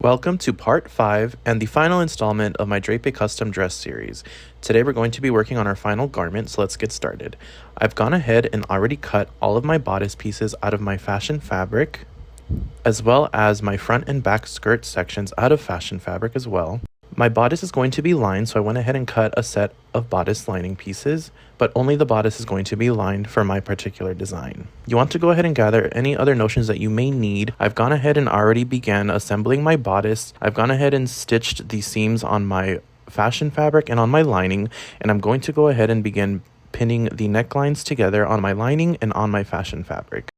Welcome to part 5 and the final installment of my Draping custom dress series. Today we're going to be working on our final garment, so let's get started. I've gone ahead and already cut all of my bodice pieces out of my fashion fabric, as well as my front and back skirt sections out of fashion fabric as well. My bodice is going to be lined, so I went ahead and cut a set of bodice lining pieces, but only the bodice is going to be lined for my particular design. You want to go ahead and gather any other notions that you may need. I've gone ahead and already began assembling my bodice. I've gone ahead and stitched the seams on my fashion fabric and on my lining, and I'm going to go ahead and begin pinning the necklines together on my lining and on my fashion fabric.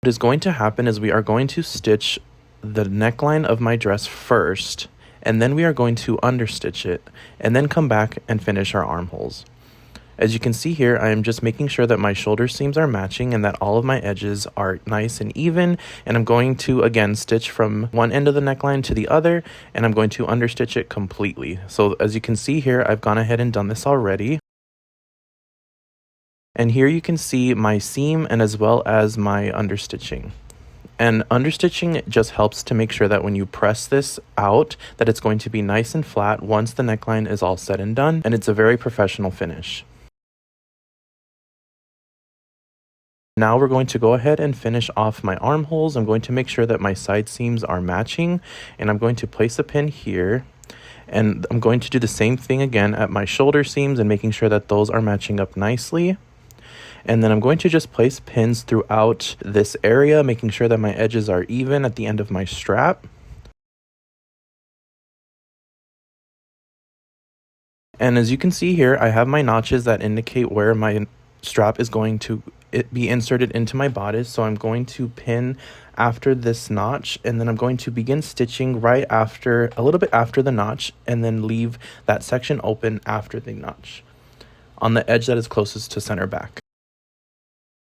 What is going to happen is we are going to stitch the neckline of my dress first, and then we are going to understitch it, and then come back and finish our armholes. As you can see here, I am just making sure that my shoulder seams are matching and that all of my edges are nice and even, and I'm going to again stitch from one end of the neckline to the other, and I'm going to understitch it completely. So as you can see here, I've gone ahead and done this already. And here you can see my seam and as well as my understitching. And understitching just helps to make sure that when you press this out, that it's going to be nice and flat once the neckline is all said and done, and it's a very professional finish. Now we're going to go ahead and finish off my armholes. I'm going to make sure that my side seams are matching, and I'm going to place a pin here. And I'm going to do the same thing again at my shoulder seams and making sure that those are matching up nicely. And then I'm going to just place pins throughout this area, making sure that my edges are even at the end of my strap. And as you can see here, I have my notches that indicate where my strap is going to be inserted into my bodice. So I'm going to pin after this notch, and then I'm going to begin stitching right after, a little bit after the notch, and then leave that section open after the notch on the edge that is closest to center back.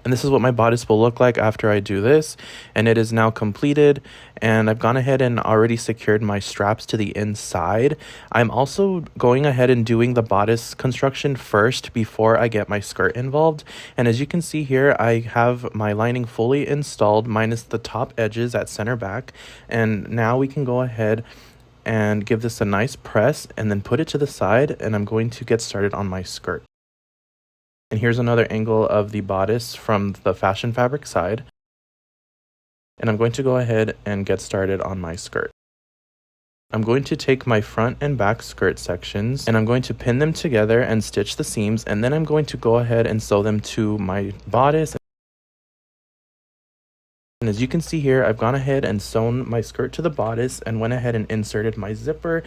And this is what my bodice will look like after I do this, and it is now completed, and I've gone ahead and already secured my straps to the inside. I'm also going ahead and doing the bodice construction first before I get my skirt involved. And as you can see here, I have my lining fully installed minus the top edges at center back, and now we can go ahead and give this a nice press and then put it to the side, and I'm going to get started on my skirt. And here's another angle of the bodice from the fashion fabric side. And I'm going to go ahead and get started on my skirt. I'm going to take my front and back skirt sections and I'm going to pin them together and stitch the seams, and then I'm going to go ahead and sew them to my bodice. And as you can see here, I've gone ahead and sewn my skirt to the bodice and went ahead and inserted my zipper.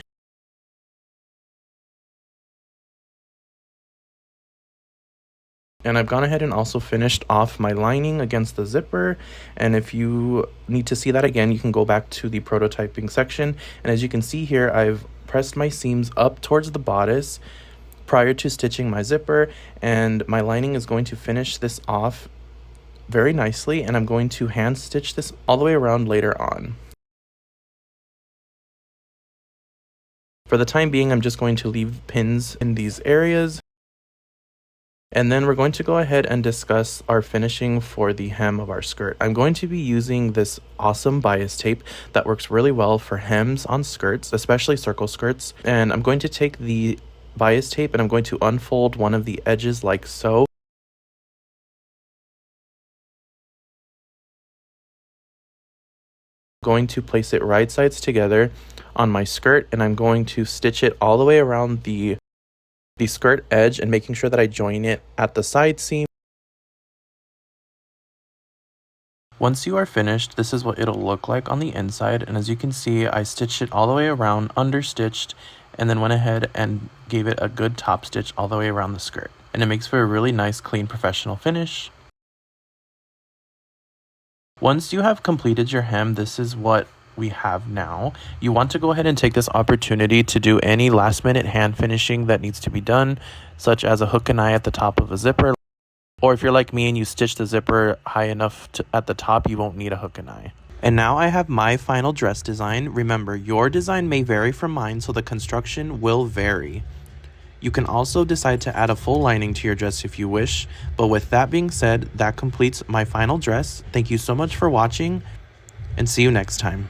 And I've gone ahead and also finished off my lining against the zipper. And if you need to see that again, you can go back to the prototyping section. And as you can see here, I've pressed my seams up towards the bodice prior to stitching my zipper. And my lining is going to finish this off very nicely. And I'm going to hand stitch this all the way around later on. For the time being, I'm just going to leave pins in these areas. And then we're going to go ahead and discuss our finishing for the hem of our skirt. I'm going to be using this awesome bias tape that works really well for hems on skirts, especially circle skirts. And I'm going to take the bias tape and I'm going to unfold one of the edges like so. I'm going to place it right sides together on my skirt, and I'm going to stitch it all the way around the skirt edge and making sure that I join it at the side seam. Once you are finished, this is what it'll look like on the inside, and as you can see, I stitched it all the way around, understitched, and then went ahead and gave it a good top stitch all the way around the skirt, and it makes for a really nice, clean, professional finish. Once you have completed your hem, this is what we have now. You want to go ahead and take this opportunity to do any last minute hand finishing that needs to be done, such as a hook and eye at the top of a zipper, or if you're like me and you stitch the zipper high enough at the top, you won't need a hook and eye. And now I have my final dress design. Remember, your design may vary from mine, so the construction will vary. You can also decide to add a full lining to your dress if you wish, but with that being said, that completes my final dress. Thank you so much for watching, and see you next time.